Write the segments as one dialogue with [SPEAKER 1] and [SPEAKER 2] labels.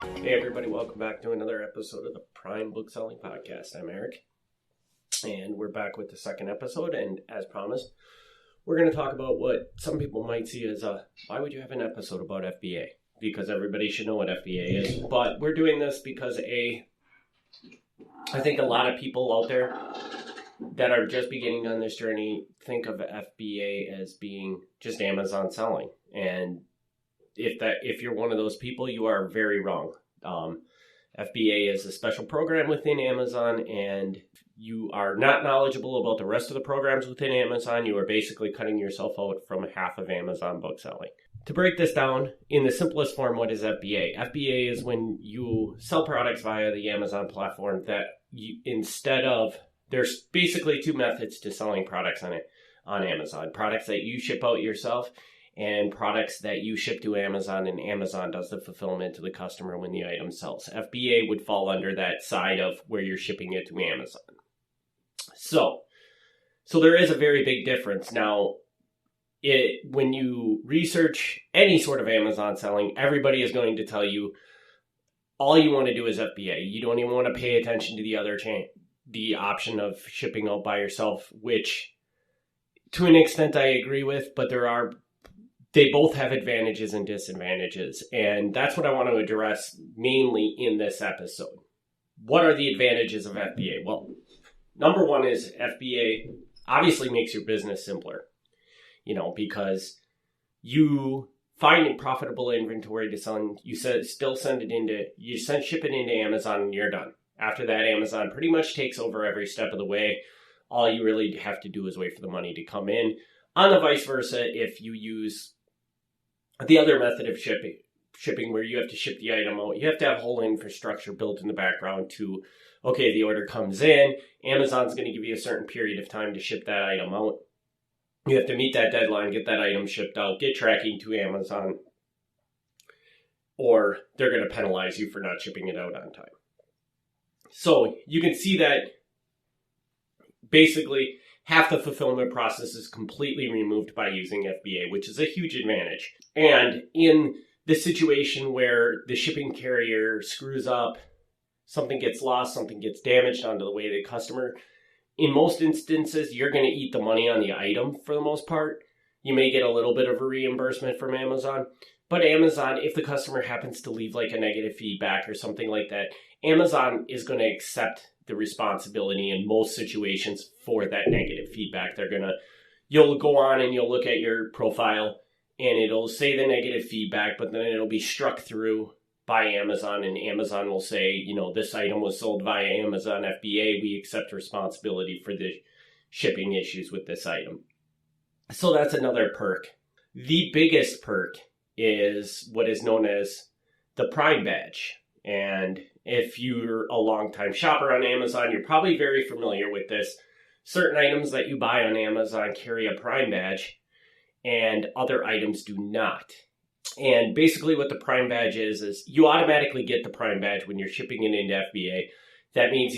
[SPEAKER 1] Hey everybody, welcome back to another episode of the Prime Book Selling Podcast. I'm Eric, and we're back with the second episode, and as promised, we're going to talk about what some people might see as why would you have an episode about FBA? Because everybody should know what FBA is, but we're doing this because I think a lot of people out there that are just beginning on this journey think of FBA as being just Amazon selling, and if you're one of those people, you are very wrong. FBA is a special program within Amazon, and you are not knowledgeable about the rest of the programs within Amazon. You are basically cutting yourself out from half of Amazon book selling. To break this down in the simplest form, what is FBA? FBA is when you sell products via the Amazon platform that there's basically two methods to selling products on Amazon. Products that you ship out yourself, and products that you ship to Amazon, and Amazon does the fulfillment to the customer when the item sells. FBA would fall under that side of where you're shipping it to Amazon. So there is a very big difference. Now, when you research any sort of Amazon selling, everybody is going to tell you all you want to do is FBA. You don't even want to pay attention to the other the option of shipping out by yourself, which to an extent I agree with, but they both have advantages and disadvantages, and that's what I want to address mainly in this episode. What are the advantages of FBA? Well, number one is FBA obviously makes your business simpler, because you find profitable inventory to sell. You ship it into Amazon, and you're done. After that, Amazon pretty much takes over every step of the way. All you really have to do is wait for the money to come in. On the vice versa, if you use the other method of shipping where you have to ship the item out, you have to have whole infrastructure built in the background to, okay, the order comes in, Amazon's going to give you a certain period of time to ship that item out. You have to meet that deadline, get that item shipped out, get tracking to Amazon, or they're going to penalize you for not shipping it out on time. So you can see that basically half the fulfillment process is completely removed by using FBA, which is a huge advantage. And in the situation where the shipping carrier screws up, something gets lost, something gets damaged onto the way the customer, in most instances, you're going to eat the money on the item for the most part. You may get a little bit of a reimbursement from Amazon, but Amazon, if the customer happens to leave like a negative feedback or something like that, Amazon is going to accept the responsibility in most situations for that negative feedback. You'll go on and you'll look at your profile and it'll say the negative feedback, but then it'll be struck through by Amazon, and Amazon will say, this item was sold via Amazon FBA. We accept responsibility for the shipping issues with this item. So that's another perk. The biggest perk is what is known as the Prime Badge. And if you're a longtime shopper on Amazon, you're probably very familiar with this. Certain items that you buy on Amazon carry a Prime Badge, and other items do not. And basically what the Prime Badge is you automatically get the Prime Badge when you're shipping it into FBA. That means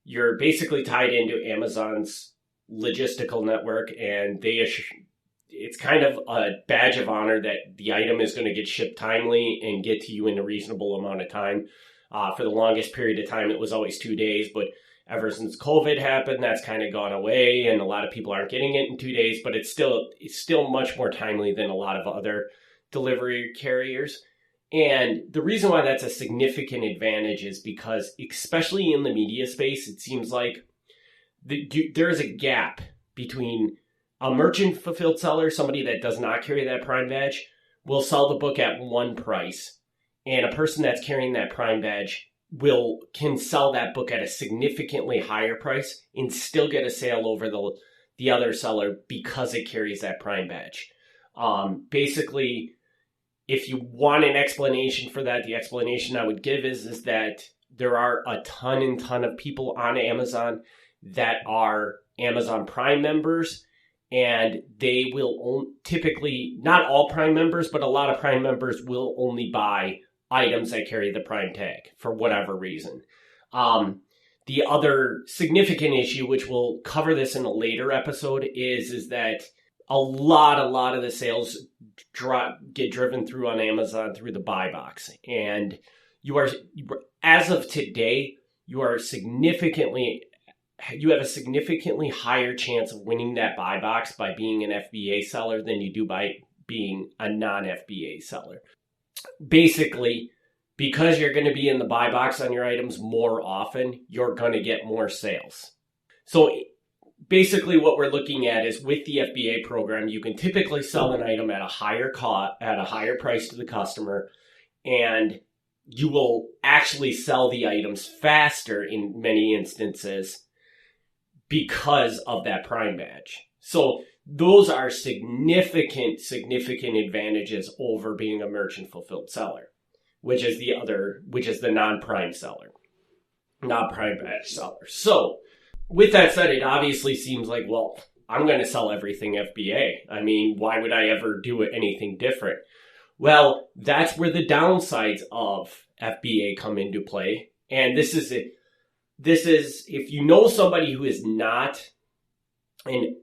[SPEAKER 1] you're basically tied into Amazon's logistical network, and it's kind of a badge of honor that the item is going to get shipped timely and get to you in a reasonable amount of time. For the longest period of time, it was always 2 days, but ever since COVID happened, that's kind of gone away, and a lot of people aren't getting it in 2 days, but it's still much more timely than a lot of other delivery carriers. And the reason why that's a significant advantage is because, especially in the media space, it seems like there is a gap between a merchant fulfilled seller, somebody that does not carry that Prime Badge, will sell the book at one price, and a person that's carrying that Prime Badge can sell that book at a significantly higher price and still get a sale over the other seller because it carries that Prime Badge. Basically, if you want an explanation for that, the explanation I would give is that there are a ton of people on Amazon that are Amazon Prime members, and they will typically, not all Prime members, but a lot of Prime members will only buy items that carry the Prime tag for whatever reason. The other significant issue, which we'll cover this in a later episode, is that a lot of the sales get driven through on Amazon through the buy box. And as of today, you have a significantly higher chance of winning that buy box by being an FBA seller than you do by being a non-FBA seller. Basically, because you're going to be in the buy box on your items more often, you're going to get more sales. So basically what we're looking at is with the FBA program, you can typically sell an item at a higher cost, at a higher price to the customer, and you will actually sell the items faster in many instances because of that Prime badge. So those are significant advantages over being a merchant fulfilled seller, which is the non-Prime seller, not Prime badge seller. So with that said, it obviously seems like, well, I'm going to sell everything FBA. I mean, why would I ever do anything different? Well, that's where the downsides of FBA come into play. And this is if you know somebody who is not an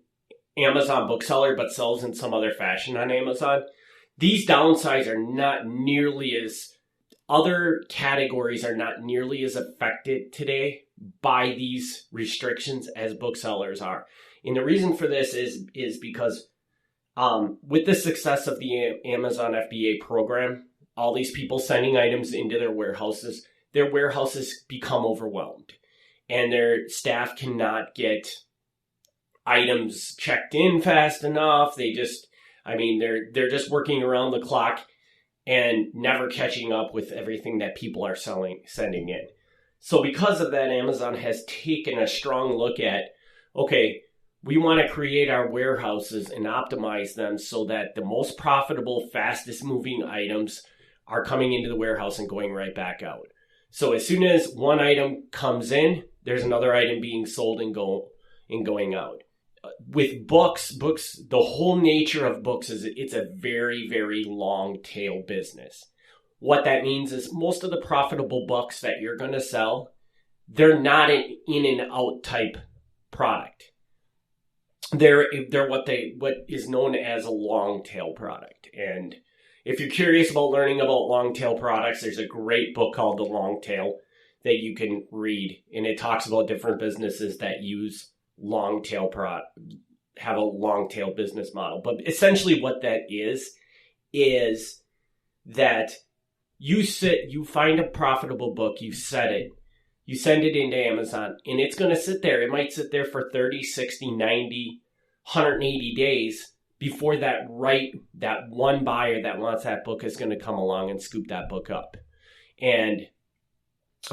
[SPEAKER 1] Amazon bookseller but sells in some other fashion on Amazon, these downsides are not nearly as, other categories are not nearly as affected today by these restrictions as booksellers are. And the reason for this is because with the success of the Amazon FBA program, all these people sending items into their warehouses become overwhelmed. And their staff cannot get items checked in fast enough. They're just working around the clock and never catching up with everything that people are sending in. So because of that, Amazon has taken a strong look at, okay, we want to create our warehouses and optimize them so that the most profitable, fastest moving items are coming into the warehouse and going right back out. So as soon as one item comes in, there's another item being sold and going out. With books, the whole nature of books is it's a very, very long tail business. What that means is most of the profitable books that you're going to sell, they're not an in and out type product. They're what is known as a long tail product. And if you're curious about learning about long tail products, there's a great book called The Long Tail that you can read, and it talks about different businesses that use have a long tail business model. But essentially what that is that you find a profitable book, you send it into Amazon, and it's going to sit there. It might sit there for 30, 60, 90, 180 days before that one buyer that wants that book is going to come along and scoop that book up. And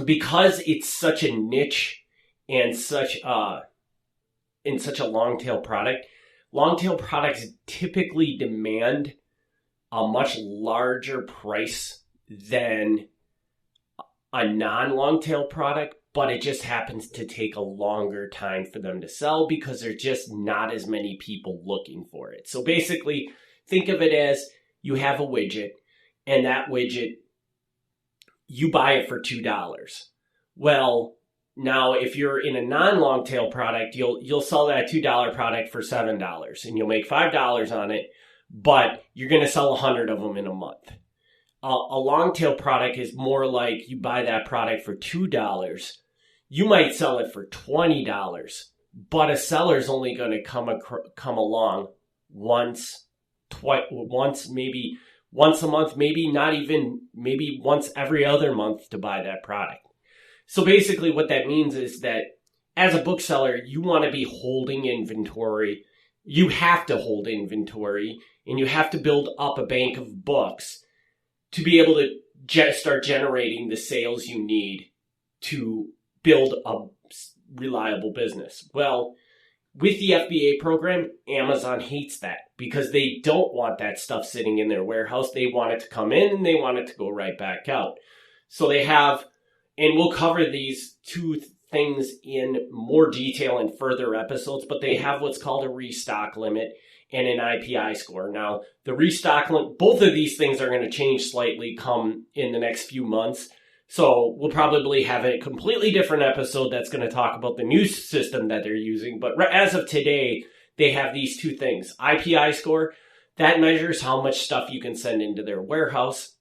[SPEAKER 1] because it's such a niche and such a long tail product, long tail products typically demand a much larger price than a non-long tail product, but it just happens to take a longer time for them to sell because there's just not as many people looking for it. So basically, think of it as you have a widget, and that widget, you buy it for $2. Well, now if you're in a non-long tail product, you'll sell that $2 product for $7, and you'll make $5 on it, but you're going to sell 100 of them in a month. A long tail product is more like you buy that product for $2. You might sell it for $20, but a seller's only going to come along once, maybe once a month, maybe once every other month to buy that product. So basically what that means is that as a bookseller, you want to be holding inventory. You have to hold inventory, and you have to build up a bank of books to be able to start generating the sales you need to build a reliable business. Well, with the FBA program, Amazon hates that because they don't want that stuff sitting in their warehouse. They want it to come in and they want it to go right back out. So they have, and we'll cover these two things in more detail in further episodes, but they have what's called a restock limit and an IPI score. Now, the restock limit, both of these things are going to change slightly come in the next few months. So we'll probably have a completely different episode that's going to talk about the new system that they're using. But as of today, they have these two things. IPI score, that measures how much stuff you can send into their warehouse.